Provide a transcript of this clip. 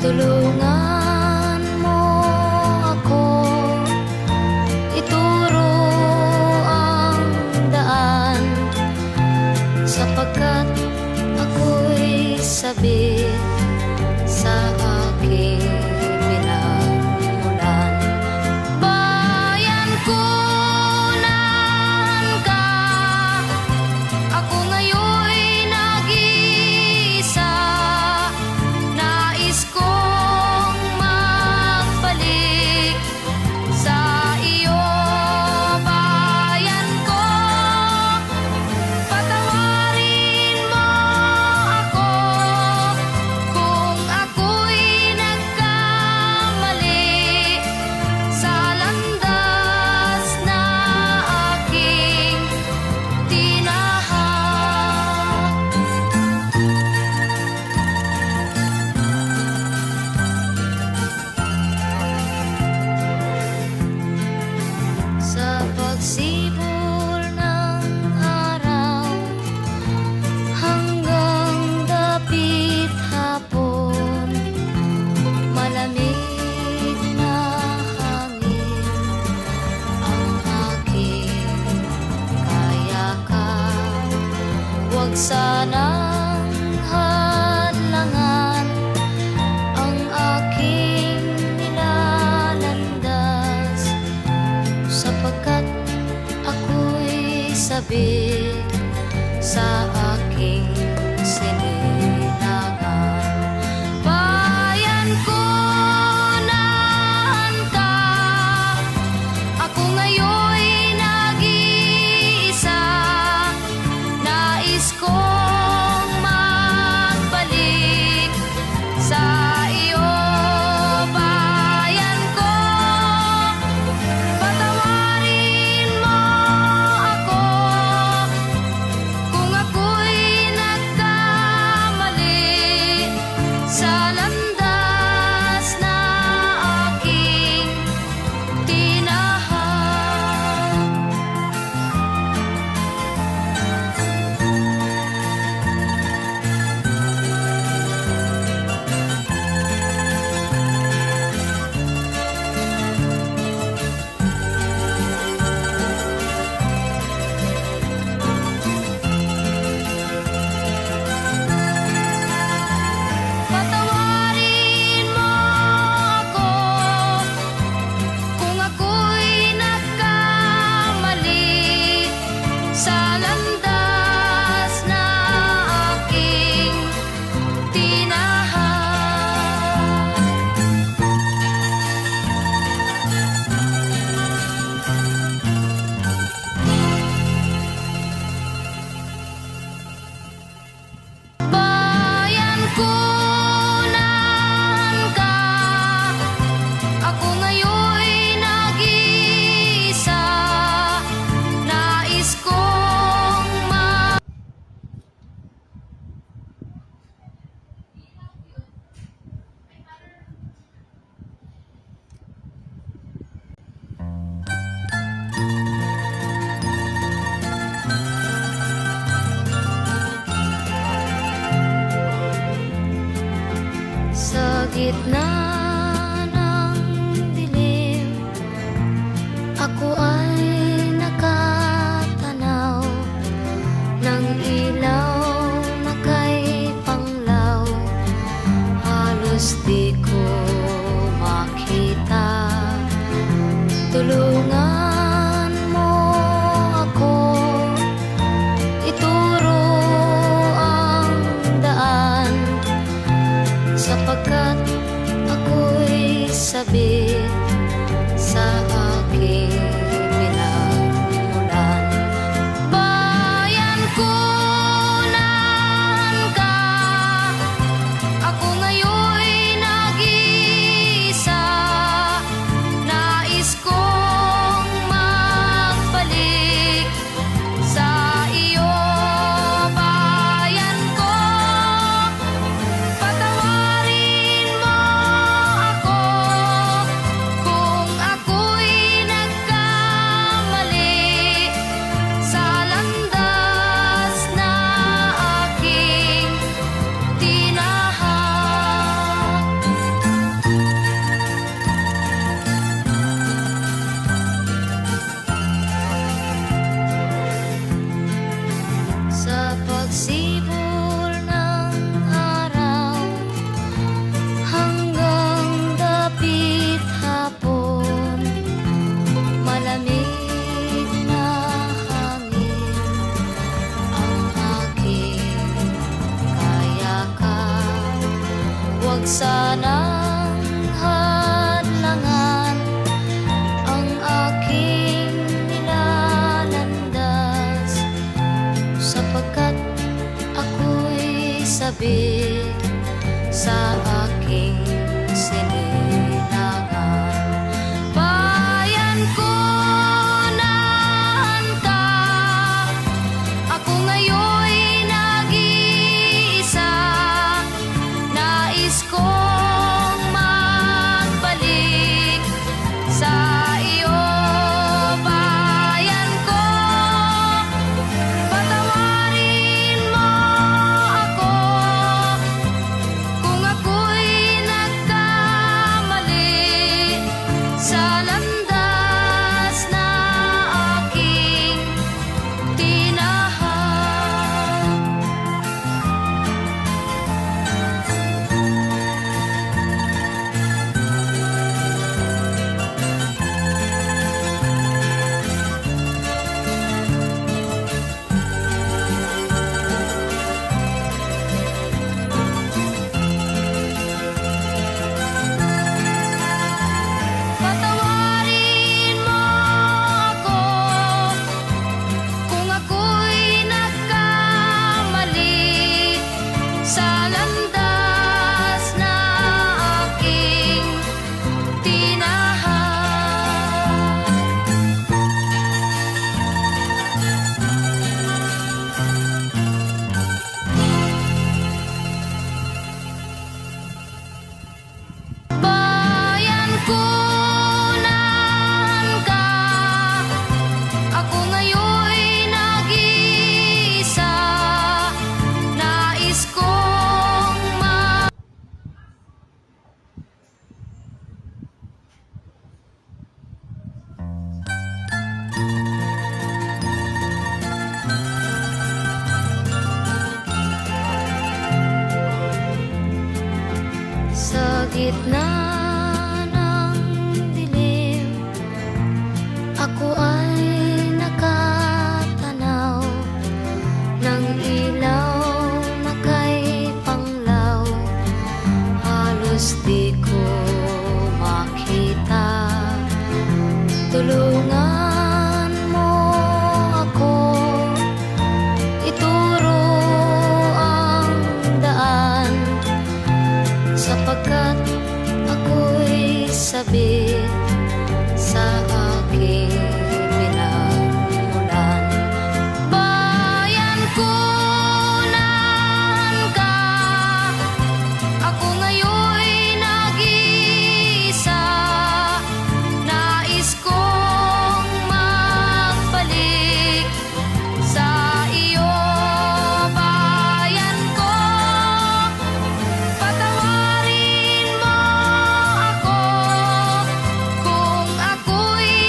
Tulungan mo ako, ituro ang daan, sapagkat ako'y sabik sa aking pinagmulan. Bayan ko, naan ka? Ako ngayon'y nag-iisa. Nais kong magbalik sa iyo, bayan ko. Patawarin mo ako kung ako'y nagkamali sa landas na aking tinahak. Sa pagsibol ng araw hanggang dapit hapon, malamig na hangin ang aking kayakap. Huwag sanang hadlangan ang aking nilalandas, sapagkat ako'y sabik sa aking sinilangan. Bayan ko, naan ka? Ako ngayon'y nag-iisa. Nais kong magbalik sa iyo, bayan ko. Patawarin mo ako kung ako'y nagkamali sa landas na aking tinahak. Patawarin mo ako kung ako'y nagkamali sa landas na aking tinahak. Bayan ko, naan ka? Ako ngayon'y nag-iisa. Nais kong sa gitna ng dilim, ako ay nakatanaw ng ilaw na kay panglaw. Halos di ko makita. Tulungan mo ako, ituro ang daan, sapagkat ako'y sabik sa aking pinagmulan. Bayan ko, naan ka? Ako ngayon'y nag-iisa. Nais kong magbalik sa iyo, bayan ko. Patawarin mo ako walang hadlangan ang aking nilalandas, sapagkat ako'y sabik sa aking sinilangan. Bayan ko na hanta, ako ngayon'y nag-iisa. Nais kong magbalik sa iyo, bayan ko. Patawarin mo ako kung ako'y nagkamali sa landas na aking tinahak. Patawarin mo ako kung ako'y nagkamali sa landas na aking tinahak. Bayan ko nan ka, ako ngayon'y nag-iisa. Nais kong sa gitna ng dilim, ako ay nakatanaw ng ilaw na kay panglaw. Halos di ko makita. Tulungan mo ako, ituro ang daan, sapagkat ako'y sabik sa aking pinagmulan. Bayan ko nan ka, ako ngayon'y nag-iisa. Nais kong magbalik sa iyo, bayan ko. Patawarin mo ako kung ako'y